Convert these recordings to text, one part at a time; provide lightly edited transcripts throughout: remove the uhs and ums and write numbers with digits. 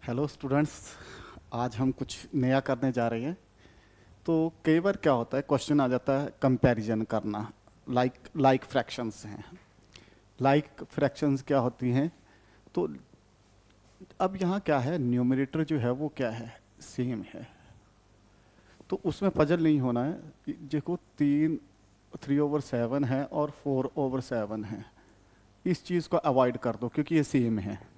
Hello students. आज हम कुछ नया करने जा रहे हैं। तो कई बार क्या होता है, क्वेश्चन आ जाता है कंपैरिजन करना। लाइक फ्रैक्शंस हैं। लाइक फ्रैक्शंस क्या होती हैं? तो अब यहाँ क्या है, न्यूमरेटर जो है वो क्या है, सेम है। तो उसमें पजल नहीं होना है। देखो, 3/7 है और 4/7 है। इस चीज़ को अवॉइड कर दो क्योंकि ये सेम है।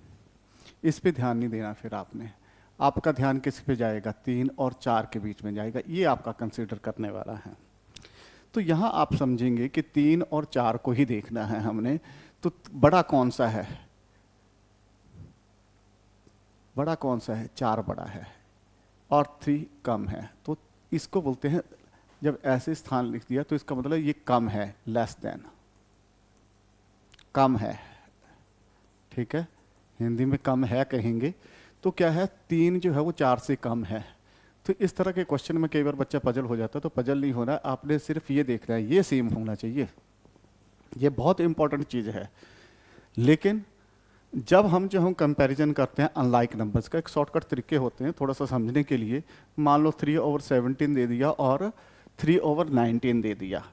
इस पे ध्यान नहीं देना। फिर आपने आपका ध्यान किस पे जाएगा? 3 और 4 के बीच में जाएगा। ये आपका कंसीडर करने वाला है। तो यहाँ आप समझेंगे कि 3 और 4 को ही देखना है हमने। तो बड़ा कौन सा है? बड़ा कौन सा है? 4 बड़ा है और 3 कम है। तो इसको बोलते हैं, जब ऐसे स्थान लिख दिया तो इसका मतलब ये कम है, लेस देन, कम है। ठीक है, हिंदी में कम है कहेंगे। तो क्या है, 3 जो है वो 4 से कम है। तो इस तरह के क्वेश्चन में कई बार बच्चा पजल हो जाता है। तो पजल नहीं होना है, आपने सिर्फ ये देखना है, ये सेम होना चाहिए। ये बहुत इंपॉर्टेंट चीज़ है। लेकिन जब हम कंपैरिजन करते हैं अनलाइक नंबर्स का, एक शॉर्टकट तरीके होते हैं थोड़ा सा समझने के लिए। मान लो 3/17 दे दिया और 3/19 दे दिया।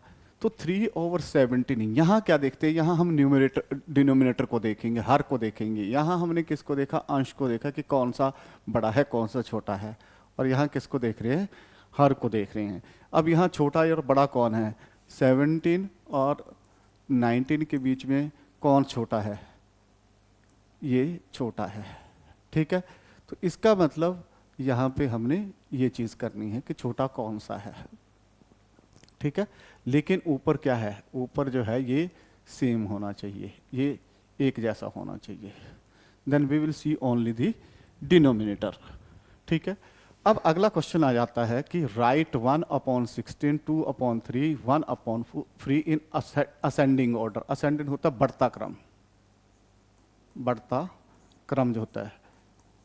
तो 3/17 यहाँ क्या देखते हैं? यहाँ हम न्यूमरेटर डिनोमिनेटर को देखेंगे, हर को देखेंगे। यहाँ हमने किसको देखा? अंश को देखा कि कौन सा बड़ा है, कौन सा छोटा है। और यहाँ किसको देख रहे हैं? हर को देख रहे हैं। अब यहाँ छोटा और बड़ा कौन है? 17 और 19 के बीच में कौन छोटा है? ये छोटा है। ठीक है, तो इसका मतलब यहाँ पे हमने ये चीज़ करनी है कि छोटा कौन सा है। ठीक है, लेकिन ऊपर क्या है? ऊपर जो है ये सेम होना चाहिए, ये एक जैसा होना चाहिए। Then we will see only the denominator. ठीक है, अब अगला क्वेश्चन आ जाता है कि write 1/16, 2/3, 1/3 in ascending order. Ascending होता है बढ़ता क्रम। बढ़ता क्रम जो होता है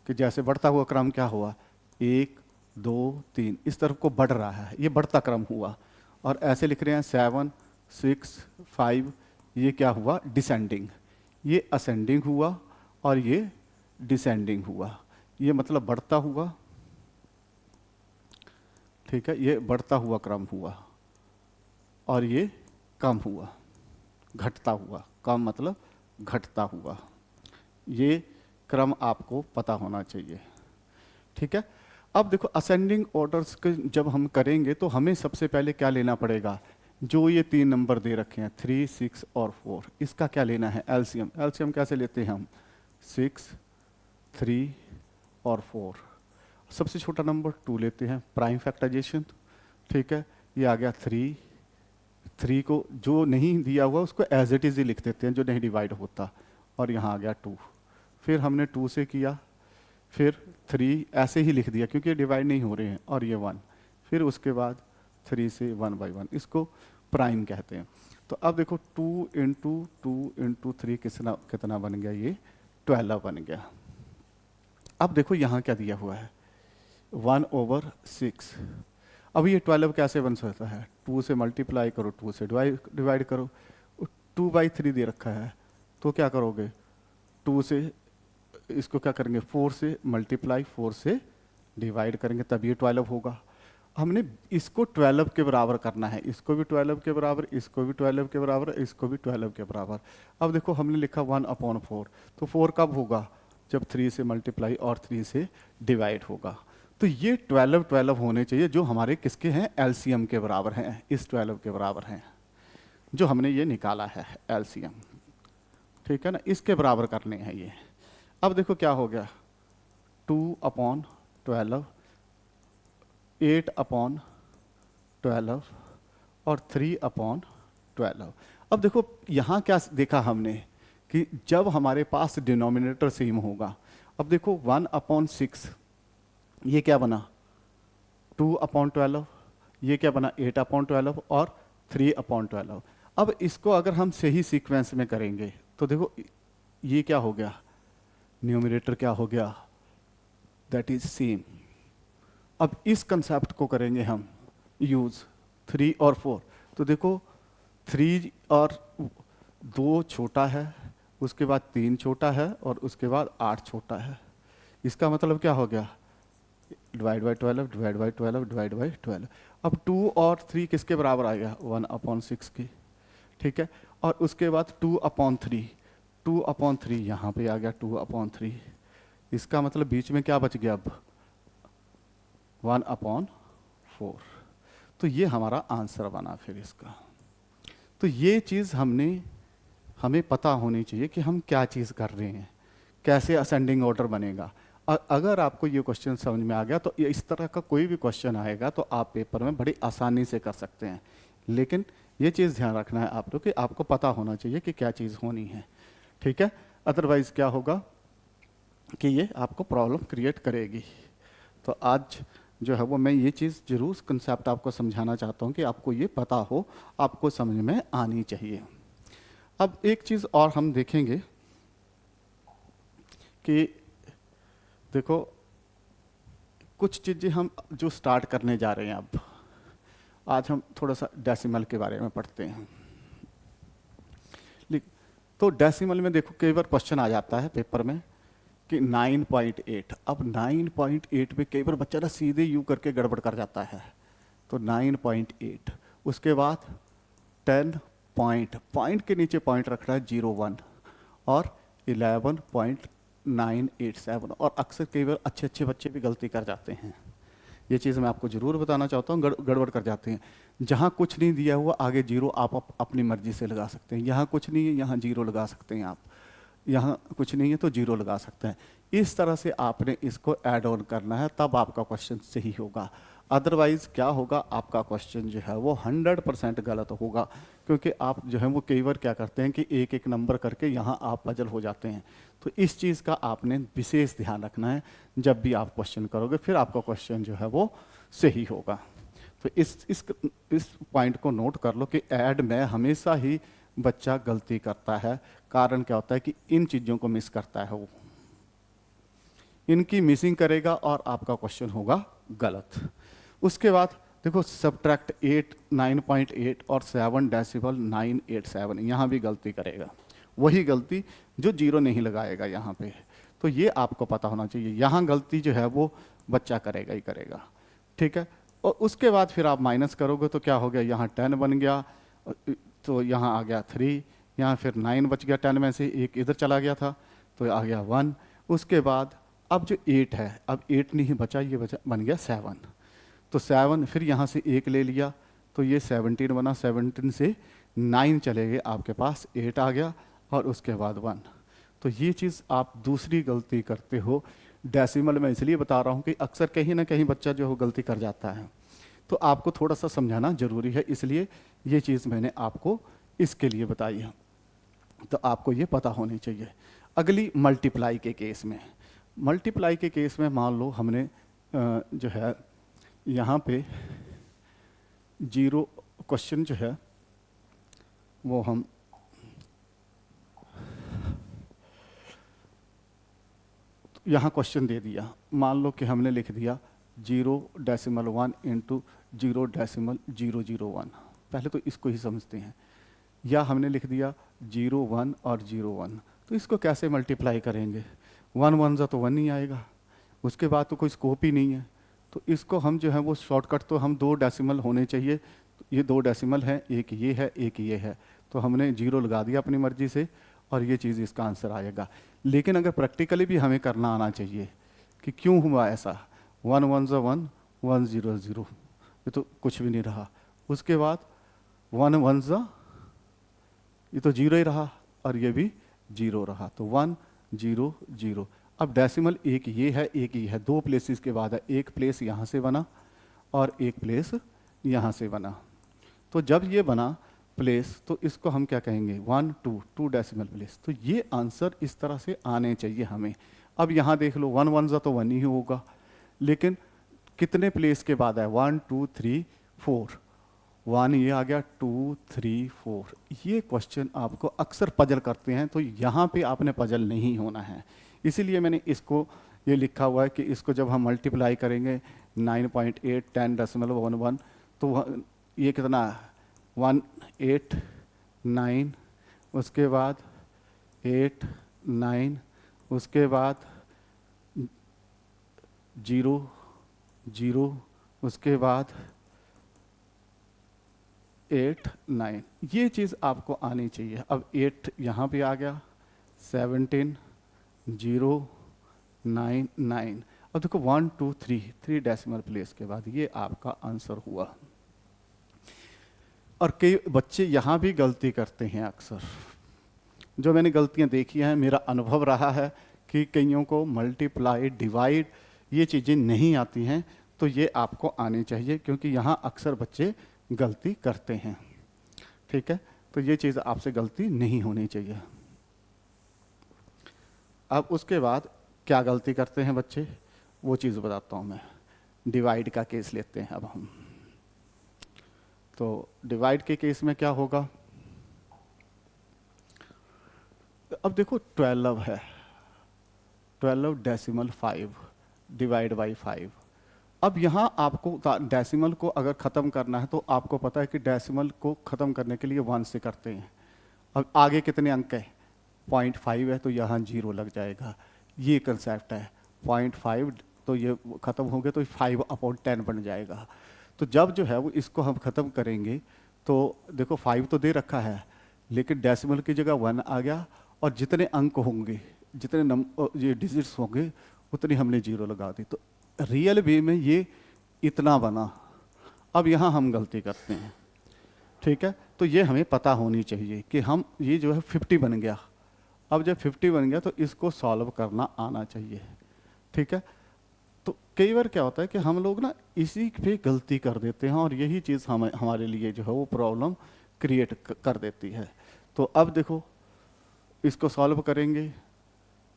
कि जैसे बढ़ता हुआ क्रम क्या हुआ, 1 2 3 इस तरफ को बढ़ रहा है, ये बढ़ता क्रम हुआ। और ऐसे लिख रहे हैं 7 6 5, ये क्या हुआ? डिसेंडिंग। ये असेंडिंग हुआ और ये डिसेंडिंग हुआ। ये मतलब बढ़ता हुआ। ठीक है, ये बढ़ता हुआ क्रम हुआ और ये कम हुआ, घटता हुआ। कम मतलब घटता हुआ। ये क्रम आपको पता होना चाहिए। ठीक है, अब देखो असेंडिंग ऑर्डर्स के जब हम करेंगे तो हमें सबसे पहले क्या लेना पड़ेगा? जो ये 3 नंबर दे रखे हैं 3 6 और 4, इसका क्या लेना है? एलसीएम। एलसीएम कैसे लेते हैं हम? 6 3 और 4। सबसे छोटा नंबर 2 लेते हैं, प्राइम फैक्टराइजेशन। ठीक है, ये आ गया 3। 3 को जो नहीं दिया हुआ उसको एज इट इज ही लिख देते हैं, जो नहीं डिवाइड होता। और यहाँ आ गया 2। फिर हमने 2 से किया, फिर 3 ऐसे ही लिख दिया क्योंकि ये डिवाइड नहीं हो रहे हैं, और ये 1। फिर उसके बाद 3 से 1/1, इसको प्राइम कहते हैं। तो अब देखो 2 × 3 कितना कितना बन गया? ये 12 बन गया। अब देखो यहाँ क्या दिया हुआ है? 1/6। अब ये 12 कैसे बन सकता है? 2 से मल्टीप्लाई करो, 2 से डिवाइड करो। 2/3 दे रखा है, तो क्या करोगे? 2 से इसको क्या करेंगे? 4 से मल्टीप्लाई, 4 से डिवाइड करेंगे, तब ये 12 होगा। हमने इसको 12 के बराबर करना है, इसको भी 12 के बराबर, इसको भी 12 के बराबर, इसको भी 12 के बराबर। अब देखो हमने लिखा 1/4, तो 4 कब होगा? जब 3 से मल्टीप्लाई और 3 से डिवाइड होगा। तो ये 12 12 होने चाहिए, जो हमारे किसके हैं? एलसीएम के बराबर हैं, इस 12 के बराबर हैं जो हमने ये निकाला है एलसीएम। ठीक है ना, इसके बराबर करने हैं ये। अब देखो क्या हो गया? 2/12, 8/12 और 3/12। अब देखो यहाँ क्या देखा हमने कि जब हमारे पास डिनोमिनेटर सेम होगा। अब देखो 1/6, ये क्या बना? 2/12। ये क्या बना? 8/12 और 3/12। अब इसको अगर हम सही सीक्वेंस में करेंगे तो देखो ये क्या हो गया? न्यूमरेटर क्या हो गया? That is same. अब इस कंसेप्ट को करेंगे हम यूज 3 और 4। तो देखो 3 और 2 छोटा है, उसके बाद 3 छोटा है और उसके बाद 8 छोटा है। इसका मतलब क्या हो गया, divide by 12, divide by 12, divide by 12। अब 2 और 3 किसके बराबर आ गया, 1/6 की, ठीक है। और उसके बाद 2/3, 2/3 यहाँ पे आ गया 2/3। इसका मतलब बीच में क्या बच गया अब, 1/4। तो ये हमारा आंसर बना फिर इसका। तो ये चीज़ हमें पता होनी चाहिए कि हम क्या चीज़ कर रहे हैं, कैसे असेंडिंग ऑर्डर बनेगा। अगर आपको ये क्वेश्चन समझ में आ गया तो इस तरह का कोई भी क्वेश्चन आएगा तो आप पेपर में बड़ी आसानी से कर सकते हैं। लेकिन ये चीज़ ध्यान रखना है आप लोग कि आपको पता होना चाहिए कि क्या चीज़ होनी है, ठीक है। अदरवाइज़ क्या होगा कि ये आपको प्रॉब्लम क्रिएट करेगी। तो आज जो है वो मैं ये चीज़ जरूर कंसेप्ट आपको समझाना चाहता हूँ कि आपको ये पता हो, आपको समझ में आनी चाहिए। अब एक चीज़ और हम देखेंगे कि देखो कुछ चीज़ें हम जो स्टार्ट करने जा रहे हैं अब, आज हम थोड़ा सा डेसिमल के बारे में पढ़ते हैं। तो डेसिमल में देखो कई बार क्वेश्चन आ जाता है पेपर में कि 9.8। अब 9.8 पे कई बार बच्चा ना सीधे यू करके गड़बड़ कर जाता है। तो 9.8, उसके बाद 10 पॉइंट के नीचे पॉइंट रखना है 0.1 और 11.987। और अक्सर कई बार अच्छे अच्छे बच्चे भी गलती कर जाते हैं। ये चीज़ मैं आपको ज़रूर बताना चाहता हूँ, गड़बड़ कर जाते हैं। जहाँ कुछ नहीं दिया हुआ आगे जीरो आप अपनी मर्जी से लगा सकते हैं। यहाँ कुछ नहीं है, यहाँ जीरो लगा सकते हैं आप। यहाँ कुछ नहीं है तो जीरो लगा सकते हैं। इस तरह से आपने इसको ऐड ऑन करना है, तब आपका क्वेश्चन सही होगा। अदरवाइज क्या होगा, आपका क्वेश्चन जो है वो 100% गलत होगा। क्योंकि आप जो है वो कई बार क्या करते हैं कि एक एक नंबर करके यहाँ आप पजल हो जाते हैं। तो इस चीज़ का आपने विशेष ध्यान रखना है जब भी आप क्वेश्चन करोगे, फिर आपका क्वेश्चन जो है वो सही होगा। तो इस पॉइंट को नोट कर लो कि ऐड में हमेशा ही बच्चा गलती करता है। कारण क्या होता है कि इन चीज़ों को मिस करता है, वो इनकी मिसिंग करेगा और आपका क्वेश्चन होगा गलत। उसके बाद देखो सब्ट्रैक्ट 8, 9.8 और 7.987, यहाँ भी गलती करेगा, वही गलती जो जीरो नहीं लगाएगा यहाँ पे। तो ये आपको पता होना चाहिए, यहाँ गलती जो है वो बच्चा करेगा ही करेगा, ठीक है। और उसके बाद फिर आप माइनस करोगे तो क्या हो गया, यहाँ 10 बन गया, तो यहाँ आ गया 3, यहाँ फिर 9 बच गया 10 में से, एक इधर चला गया था तो आ गया 1। उसके बाद अब जो 8 है, अब 8 नहीं बचा, ये बन गया 7। तो 7 फिर यहाँ से एक ले लिया तो ये 17 बना, 17 से 9 चले गए, आपके पास 8 आ गया और उसके बाद 1। तो ये चीज़ आप दूसरी गलती करते हो। डेसिमल में इसलिए बता रहा हूँ कि अक्सर कहीं ना कहीं बच्चा जो है गलती कर जाता है, तो आपको थोड़ा सा समझाना जरूरी है, इसलिए ये चीज़ मैंने आपको इसके लिए बताई है। तो आपको ये पता होनी चाहिए। अगली मल्टीप्लाई के केस में, मल्टीप्लाई के केस में मान लो हमने जो है यहाँ पे जीरो क्वेश्चन जो है वो हम यहाँ क्वेश्चन दे दिया। मान लो कि हमने लिख दिया 0.1 इंटू 0.001। पहले तो इसको ही समझते हैं। या हमने लिख दिया 0, 1 और 0, 1। तो इसको कैसे मल्टीप्लाई करेंगे, 1 1 ज़ा तो 1 ही आएगा, उसके बाद तो कोई स्कोप ही नहीं है। तो इसको हम जो है वो शॉर्टकट, तो हम 2 डेसिमल होने चाहिए। तो ये 2 डेसिमल है, एक ये है एक ये है, तो हमने 0 लगा दिया अपनी मर्जी से और ये चीज़ इसका आंसर आएगा। लेकिन अगर प्रैक्टिकली भी हमें करना आना चाहिए कि क्यों हुआ ऐसा, 1 1 ज़ा 1, 1 0 0, ये तो कुछ भी नहीं रहा। उसके बाद 1 1 ज़ा, ये तो 0 ही रहा और ये भी 0 रहा, तो 1 0 0। अब डेसिमल एक ये है एक ये है, 2 प्लेसेस के बाद है, एक प्लेस यहाँ से बना और एक प्लेस यहाँ से बना। तो जब ये बना प्लेस तो इसको हम क्या कहेंगे, 1 2, 2 डेसिमल प्लेस। तो ये आंसर इस तरह से आने चाहिए हमें। अब यहाँ देख लो 1 1 ज़ा तो 1 ही होगा, लेकिन कितने प्लेस के बाद है, 1 2 3 4, 1 ये आ गया, 2 3 4। ये क्वेश्चन आपको अक्सर पजल करते हैं, तो यहाँ पे आपने पजल नहीं होना है। इसीलिए मैंने इसको ये लिखा हुआ है कि इसको जब हम मल्टीप्लाई करेंगे 9.8 10.11, तो ये कितना 1 8 9, उसके बाद 8 9, उसके बाद जीरो जीरो, उसके बाद 8 9, ये चीज़ आपको आनी चाहिए। अब 8 यहाँ पे आ गया, 17 0 9 9। अब देखो 1 2 3, 3 डेसिमल प्लेस के बाद ये आपका आंसर हुआ। और कई बच्चे यहाँ भी गलती करते हैं अक्सर। जो मैंने गलतियाँ देखी हैं, मेरा अनुभव रहा है कि कईयों को मल्टीप्लाई, डिवाइड ये चीज़ें नहीं आती हैं, तो ये आपको आनी चाहिए, क्योंकि यहाँ अक्सर बच्चे गलती करते हैं। ठीक है, तो ये चीज़ आपसे गलती नहीं होनी चाहिए। अब उसके बाद क्या गलती करते हैं बच्चे, वो चीज़ बताता हूँ मैं। डिवाइड का केस लेते हैं अब हम। तो डिवाइड के केस में क्या होगा, अब देखो 12 है, 12 डेसिमल 5 डिवाइड बाई 5। अब यहाँ आपको डेसिमल को अगर ख़त्म करना है तो आपको पता है कि डेसिमल को ख़त्म करने के लिए 1 से करते हैं। अब आगे कितने अंक है, 0.5 है, तो यहाँ 0 लग जाएगा। ये कंसेप्ट है, 0.5 तो ये ख़त्म हो गया तो 5/10 बन जाएगा। तो जब जो है वो इसको हम ख़त्म करेंगे तो देखो 5 तो दे रखा है, लेकिन डेसिमल की जगह 1 आ गया, और जितने अंक होंगे, जितने ये डिजिट्स होंगे, उतनी हमने 0 लगा दी। तो रियल वे में ये इतना बना। अब यहाँ हम गलती करते हैं। ठीक है, तो ये हमें पता होनी चाहिए कि हम ये जो है 50 बन गया। अब जब 50 बन गया तो इसको सॉल्व करना आना चाहिए। ठीक है, तो कई बार क्या होता है कि हम लोग ना इसी पे गलती कर देते हैं, और यही चीज़ हमारे लिए जो है वो प्रॉब्लम क्रिएट कर देती है। तो अब देखो इसको सॉल्व करेंगे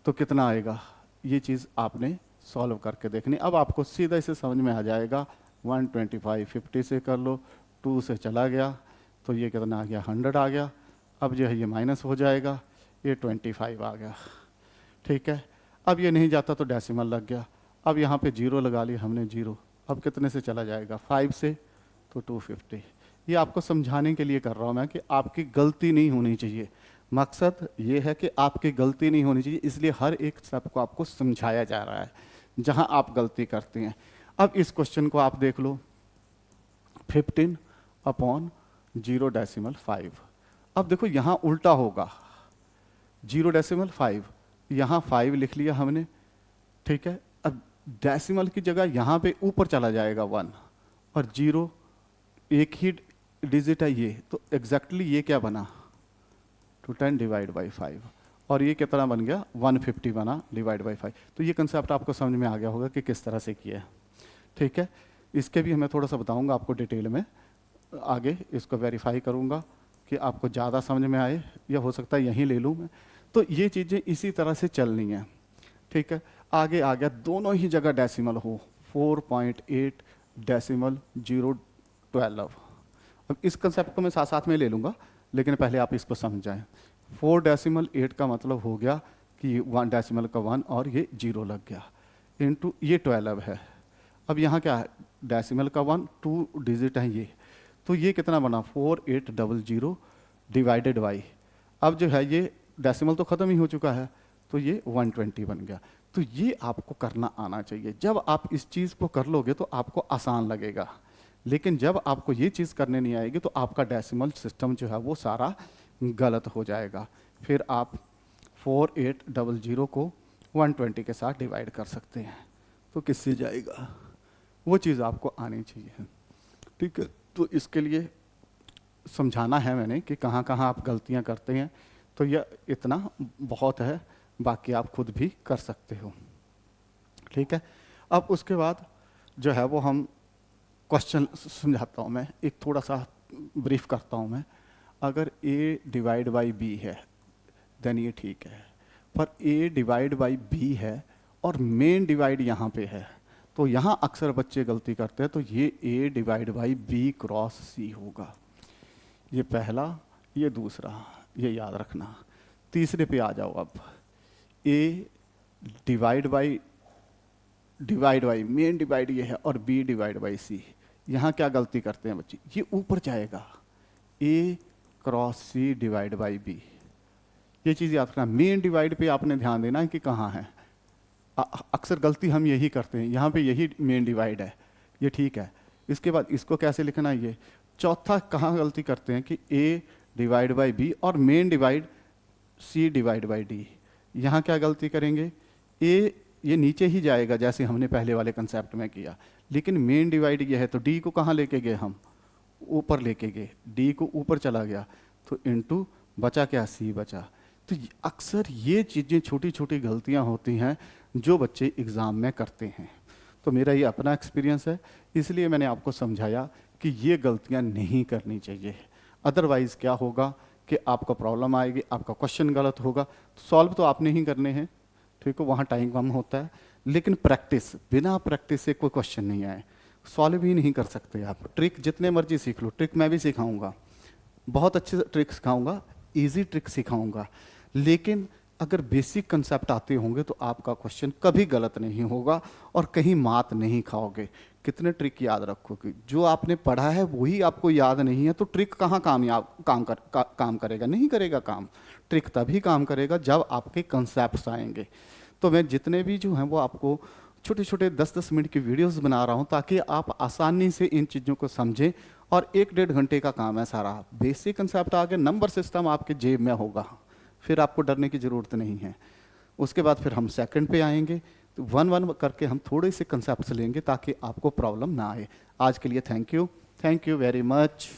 तो कितना आएगा, ये चीज़ आपने सॉल्व करके देखनी। अब आपको सीधा इसे समझ में आ जाएगा। 125 50 से कर लो, 2 से चला गया तो ये कितना आ गया, 100 आ गया। अब जो है ये माइनस हो जाएगा, ये 25 आ गया। ठीक है, अब ये नहीं जाता तो डेसिमल लग गया। अब यहाँ पे 0 लगा लिया हमने, 0 अब कितने से चला जाएगा, 5 से, तो 250। ये आपको समझाने के लिए कर रहा हूँ मैं कि आपकी गलती नहीं होनी चाहिए। मकसद ये है कि आपकी गलती नहीं होनी चाहिए, इसलिए हर एक स्टेप को आपको समझाया जा रहा है जहाँ आप गलती करते हैं। अब इस क्वेश्चन को आप देख लो, 15/0.5। अब देखो यहाँ उल्टा होगा, 0.5 यहाँ 5 लिख लिया हमने। ठीक है, अब डेसिमल की जगह यहाँ पे ऊपर चला जाएगा 1, और 0 एक ही डिजिट है ये, तो एग्जैक्टली ये क्या बना, 210 डिवाइड बाई 5, और ये कितना बन गया, 150 बना डिवाइड बाई 5। तो ये कंसेप्ट आपको समझ में आ गया होगा कि किस तरह से किया है। ठीक है, इसके भी मैं थोड़ा सा बताऊंगा आपको डिटेल में, आगे इसको वेरीफाई करूंगा कि आपको ज़्यादा समझ में आए, या हो सकता है यहीं ले लूँ मैं। तो ये चीज़ें इसी तरह से चलनी हैं। ठीक है, आगे आ गया, दोनों ही जगह डेसिमल हो, 4.8 डेसिमल 012। अब इस कंसेप्ट को मैं साथ साथ में ले लूँगा, लेकिन पहले आप इसको समझाएं। 4.8 का मतलब हो गया कि 1 डेसिमल का 1 और ये 0 लग गया, इनटू ये 12 है। अब यहाँ क्या है, डेसिमल का 1, 2 डिजिट है ये, तो ये कितना बना, 4800 डिवाइडेड बाई, अब जो है ये डेसिमल तो ख़त्म ही हो चुका है, तो ये 120 बन गया। तो ये आपको करना आना चाहिए। जब आप इस चीज़ को कर लोगे तो आपको आसान लगेगा, लेकिन जब आपको ये चीज़ करने नहीं आएगी तो आपका डेसिमल सिस्टम जो है वो सारा गलत हो जाएगा। फिर आप 4800 को 120 के साथ डिवाइड कर सकते हैं, तो किससे जाएगा, वो चीज़ आपको आनी चाहिए। ठीक है, तो इसके लिए समझाना है मैंने कि कहाँ कहाँ आप गलतियाँ करते हैं, तो यह इतना बहुत है, बाकी आप खुद भी कर सकते हो। ठीक है, अब उसके बाद जो है वो हम क्वेश्चन समझाता हूँ मैं, एक थोड़ा सा ब्रीफ करता हूँ मैं। अगर a डिवाइड बाई b है देन ये ठीक है, पर a डिवाइड बाई b है और मेन डिवाइड यहाँ पे है, तो यहाँ अक्सर बच्चे गलती करते हैं। तो ये a divide by b cross c होगा, ये पहला, ये दूसरा, ये याद रखना। तीसरे पे आ जाओ, अब a divide by main divide ये है, और b डिवाइड बाई c। यहाँ क्या गलती करते हैं बच्चे, ये ऊपर जाएगा, a cross c divide by b। ये चीज़ याद रखना, मेन डिवाइड पे आपने ध्यान देना है कि कहाँ है, अक्सर गलती हम यही करते हैं, यहाँ पे यही मेन डिवाइड है, ये ठीक है। इसके बाद इसको कैसे लिखना है ये। चौथा कहाँ गलती करते हैं कि ए डिवाइड बाई बी और मेन divide C divide by D. यहाँ क्या गलती करेंगे, ए ये नीचे ही जाएगा जैसे हमने पहले वाले कंसेप्ट में किया, लेकिन मेन डिवाइड ये है तो डी को कहाँ लेके गए हम, ऊपर लेके गए, डी को ऊपर चला गया तो इनटू बचा क्या, सी बचा। तो अक्सर ये चीज़ें छोटी छोटी गलतियाँ होती हैं जो बच्चे एग्ज़ाम में करते हैं। तो मेरा ये अपना एक्सपीरियंस है, इसलिए मैंने आपको समझाया कि ये गलतियाँ नहीं करनी चाहिए। अदरवाइज़ क्या होगा कि आपको प्रॉब्लम आएगी, आपका क्वेश्चन गलत होगा। सॉल्व तो आपने ही करने हैं, ठीक है, वहाँ टाइम कम होता है, लेकिन प्रैक्टिस, बिना प्रैक्टिस से कोई क्वेश्चन नहीं आए, सॉल्व ही नहीं कर सकते आप। ट्रिक जितने मर्जी सीख लो, ट्रिक मैं भी सिखाऊंगा, बहुत अच्छे ट्रिक सिखाऊंगा, इजी ट्रिक सिखाऊंगा, लेकिन अगर बेसिक कंसेप्ट आते होंगे तो आपका क्वेश्चन कभी गलत नहीं होगा और कहीं मात नहीं खाओगे। कितने ट्रिक याद रखोगे, जो आपने पढ़ा है वही आपको याद नहीं है तो ट्रिक कहाँ काम करेगा, नहीं करेगा काम। ट्रिक तभी काम करेगा जब आपके कंसेप्ट्स आएंगे। तो मैं जितने भी जो हैं वो आपको छोटे छोटे 10-10 मिनट की वीडियोस बना रहा हूँ ताकि आप आसानी से इन चीज़ों को समझें, और 1-1.5 घंटे का काम है सारा। बेसिक कंसेप्ट आगे, नंबर सिस्टम आपके जेब में होगा, फिर आपको डरने की ज़रूरत नहीं है। उसके बाद फिर हम सेकंड पे आएंगे, तो 1-1 करके हम थोड़े से कंसेप्ट्स लेंगे ताकि आपको प्रॉब्लम ना आए। आज के लिए थैंक यू वेरी मच।